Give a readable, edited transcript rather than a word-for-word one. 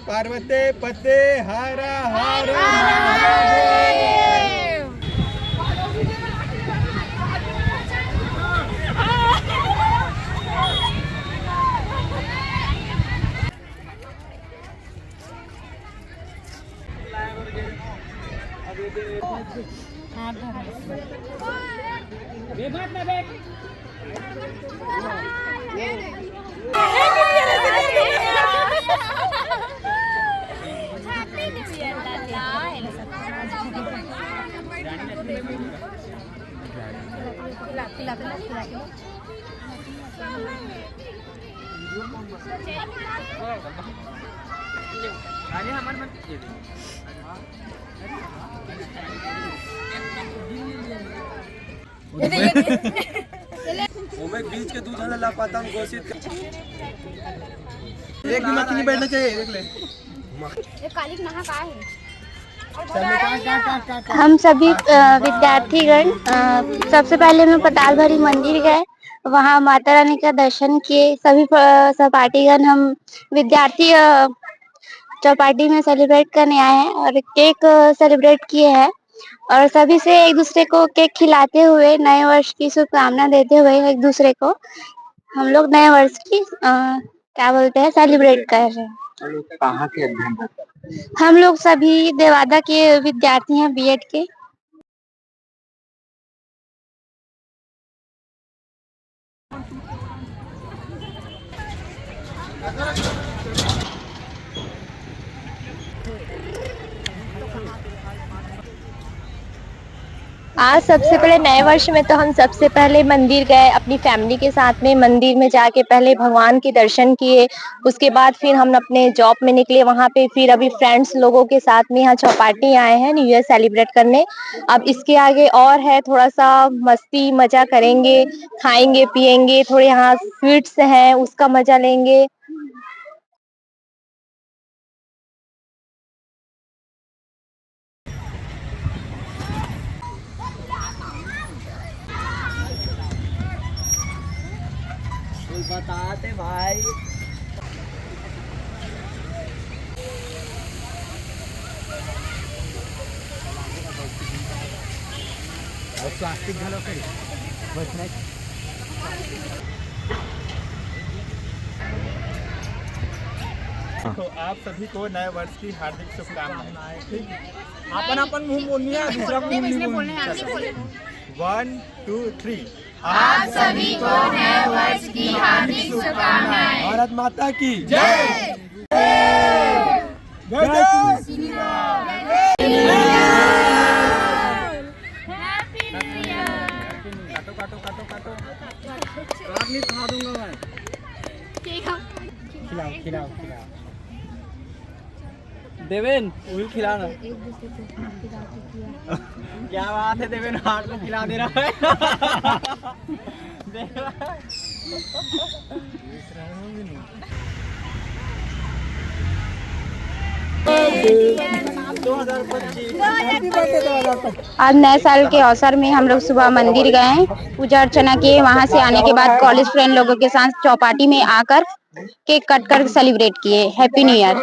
पार्वते पते हर हर महादेव। मैं बीच के दूध ला पाता हूँ घोषित एक भी मत नहीं बैठना चाहिए देख ले। ये कालिक नहा का है। हम सभी विद्यार्थीगण सबसे पहले हम पताल भरी मंदिर गए, वहाँ माता रानी का दर्शन किए। सभी सहपाठीगण हम विद्यार्थी चौपाटी में सेलिब्रेट करने आए हैं और केक सेलिब्रेट किए हैं और सभी से एक दूसरे को केक खिलाते हुए नए वर्ष की शुभकामना देते हुए एक दूसरे को हम लोग नए वर्ष की क्या बोलते हैं सेलिब्रेट कर रहे हैं। कहाँ के अध्ययन? हम लोग सभी देवादा के विद्यार्थी हैं, बीएड के। आज सबसे पहले नए वर्ष में तो हम सबसे पहले मंदिर गए अपनी फैमिली के साथ में। मंदिर में जाके पहले भगवान के दर्शन किए, उसके बाद फिर हम अपने जॉब में निकले वहां पे। फिर अभी फ्रेंड्स लोगों के साथ में यहाँ चौपाटी आए हैं न्यू ईयर सेलिब्रेट करने। अब इसके आगे और है, थोड़ा सा मस्ती मजा करेंगे, खाएंगे पिएंगे, थोड़े यहाँ स्वीट्स हैं उसका मजा लेंगे। बताते भाई प्लास्टिक घालो करी बस नहीं। तो आप सभी को नए वर्ष की हार्दिक शुभकामनाएं। ठीक, अपन अपन मुंह बोलनी है, दूसरा मुंह नहीं बोलना है। 1 2 3 आप सभी को नए वर्ष की हार्दिक शुभकामनाएं। भारत माता की जय जय जय Shri Ram. Happy new year. काटो काटो काटो काटो काट नहीं खा दूंगा मैं। खिलाओ खिलाओ खिलाओ। देवेन उल खिलाना। क्या बात है देवेन, हाथ को खिला दे रहा है। आज नए साल के अवसर में हम लोग सुबह मंदिर गए, पूजा अर्चना किए। वहां से आने के बाद कॉलेज फ्रेंड लोगों के साथ चौपाटी में आकर केक कट कर सेलिब्रेट किए। Happy new year.